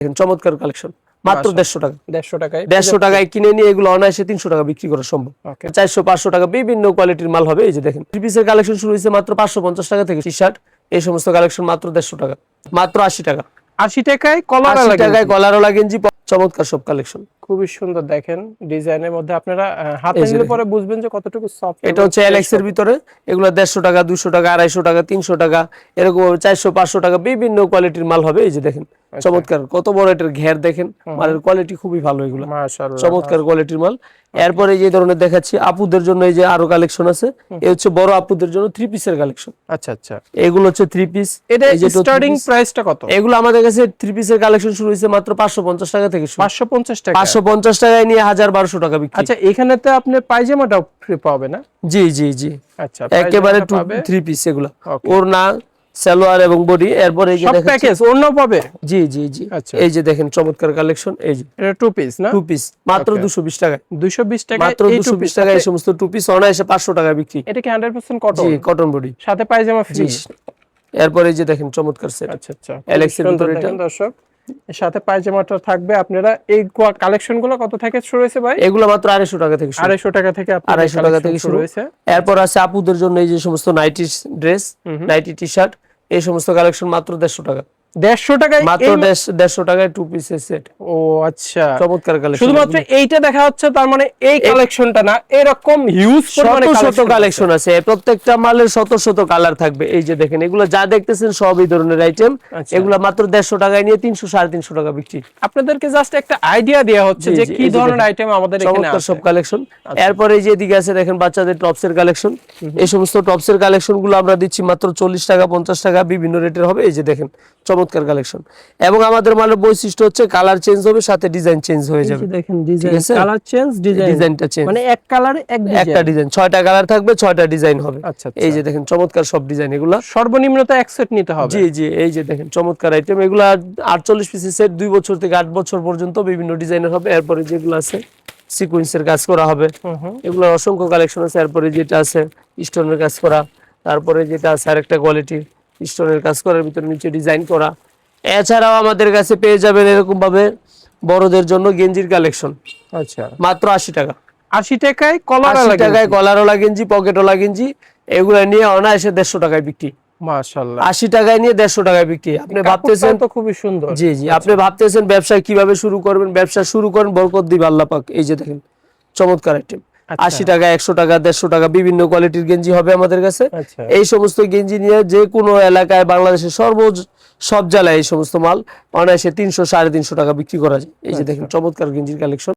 দেখেন চমৎকার কালেকশন, মাত্র 150 টাকা। 150 টাকায় কিনে নিয়ে এগুলো অনায়াসে 300 টাকা বিক্রি করা সম্ভব। 400-500 টাকা বিভিন্ন কোয়ালিটির মাল হবে। এই যে দেখেন থ্রি পিসের কালেকশন শুরু হয়েছে মাত্র 550 টাকা থেকে। টি শার্ট এই সমস্ত কালেকশন মাত্র 150 টাকা, মাত্র 80 টাকা। 80 টাকায় কলারওয়ালা গেঞ্জি, চমৎকার সব কালেকশন, খুবই সুন্দর। দেখেন ডিজাইনের মধ্যে আপনারা হাতে নিলে পরে বুঝবেন যে কতটুকু সফট। এটা হচ্ছে এলএক্স এর ভিতরে, এগুলো 150 টাকা, 200 টাকা, 250 টাকা, 300 টাকা, এরকম 400-500 টাকা বিভিন্ন কোয়ালিটির মাল হবে। এই যে দেখেন চমৎকার, কত বড় এটার ঘের দেখেন, মালের কোয়ালিটি খুবই ভালো, এগুলো মাশাআল্লাহ চমৎকার কোয়ালিটির মাল। এরপরে যে ধরনের দেখাচ্ছি আপুদের জন্য, এই যে আরো কালেকশন আছে। এই হচ্ছে বড় আপুদের জন্য থ্রি পিসের কালেকশন। আচ্ছা, এগুলো হচ্ছে থ্রি পিস। এটা স্টার্টিং প্রাইসটা কত? এগুলো আমাদের কাছে থ্রি পিসের কালেকশন শুরু হয়েছে মাত্র 550 টাকা থেকে। 550 টাকা, 550 টাকায় নিয়ে 1000-1200 টাকা বিক্রি। আচ্ছা, এখানে তো আপনি পায়জামাটাও ফ্রি পাবে না? জি। আচ্ছা, একেবারে থ্রি পিস এগুলো, ওড়না, সালোয়ার এবং বডি। এরপর এই যে সব প্যাকেজ ওড়না পাবে। জি। আচ্ছা, এই যে দেখেন চমৎকার কালেকশন। এই যে এটা টু পিস না? টু পিস মাত্র 220 টাকায়। 220 টাকা, মাত্র 220 টাকায় এই সমস্ত টু পিস অনায়াসে 500 টাকা বিক্রি। এটা কি 100% কটন? জি, কটন বডি, সাথে পায়জামা ফ্রি। এরপর এই যে দেখেন চমৎকার সেট। আচ্ছা, এলএক্স এর ভিতরে এটা দর্শক, এর সাথে পায়জামাটা থাকবে। আপনারা এই কালেকশনগুলো কত থেকে শুরু হয়েছে ভাই? এগুলো মাত্র 250 টাকা থেকে শুরু। 250 টাকা থেকে 250 টাকা থেকে শুরু হয়েছে। এরপর আছে আপুদের জন্য এই যে সমস্ত nighty dress, nighty T-shirt, এই সমস্ত কালেকশন মাত্র 150 টাকা। 150 টাকায়, মাত্র 150 টাকায় টু পিসের সেট। ও আচ্ছা, চমৎকার কালেকশন। শুধুমাত্র এইটা দেখা হচ্ছে, তার মানে এই কালেকশনটা না, এরকম হিউজ পরিমাণে কালেকশন আছে। প্রত্যেকটা মালের শত কালার থাকবে। এই যে দেখেন এগুলো যা দেখতেছেন সব এই ধরনের আইটেম। এগুলো মাত্র 150 টাকায় নিয়ে 300-350 টাকা বিক্রি। আপনাদেরকে জাস্ট একটা আইডিয়া দেয়া হচ্ছে যে কি ধরনের আইটেম আমাদের এখানে আছে। সব কালেকশন। এরপর এই যে এদিকে আছে দেখেন বাচ্চাদের টপসের কালেকশন। এই সমস্ত টপসের কালেকশন গুলো আমরা দিচ্ছি মাত্র 40 টাকা, 50 টাকা, বিভিন্ন রেটের হবে। এই যে দেখেন চমৎকার কালেকশন। এবং আমাদের মালের বৈশিষ্ট্য হচ্ছে কালার চেঞ্জ হবে, সাথে ডিজাইন চেঞ্জ হয়ে যাবে। দেখেন ডিজাইন, কালার চেঞ্জ, ডিজাইনটা চেঞ্জ, মানে এক কালারে একটা ডিজাইন, 6টা কালার থাকবে, 6টা ডিজাইন হবে। আচ্ছা, এই যে দেখেন চমৎকার সব ডিজাইন, এগুলো সর্বনিম্ন তো এক সেট নিতে হবে। জি। এই যে দেখেন চমৎকার আইটেম, এগুলো 48 পিসের সেট, 2 বছর থেকে 8 বছর পর্যন্ত বিভিন্ন ডিজাইনের হবে। এরপরে যেগুলো আছে সিকোয়েন্সের কাজ করা হবে, এগুলো অসংখ্য কালেকশন আছে। এরপরে যেটা আছে স্টোনের কাজ করা, তারপরে যেটা আছে আরেকটা কোয়ালিটি স্টোনের কাজ করার ভিতরে নিচে ডিজাইন করা। এছাড়াও আমাদের কাছে পেয়ে যাবেন এরকম ভাবে বড়দের জন্য গেঞ্জির কালেকশন। আচ্ছা, মাত্র 80 টাকা। 80 টাকায় কলারওয়ালা গেঞ্জি, পকেটওয়ালা গেঞ্জি, এগুলো নিয়ে অনায়াসে 150 টাকায় বিক্রি। মাশাআল্লাহ, 80 টাকায় নিয়ে 150 টাকায় বিক্রি। আপনি ভাবতেছেন তো খুবই সুন্দর। জি। আপনি ভাবতেছেন ব্যবসা কিভাবে শুরু করবেন, ব্যবসা শুরু করেন, বরকত দিবে আল্লাহ পাক। এই যে দেখেন চমৎকার আইটেম, 80 টাকা, 100 টাকা, 150 টাকা, বিভিন্ন কোয়ালিটির গেঞ্জি হবে আমাদের কাছে। এই সমস্ত গেঞ্জি নিয়ে যে কোনো এলাকায় বাংলাদেশের সব জেলায় এই সমস্ত মাল অনায়াসে 300-350 টাকা বিক্রি করা যায়। এই যে দেখেন চমৎকার গেঞ্জির কালেকশন।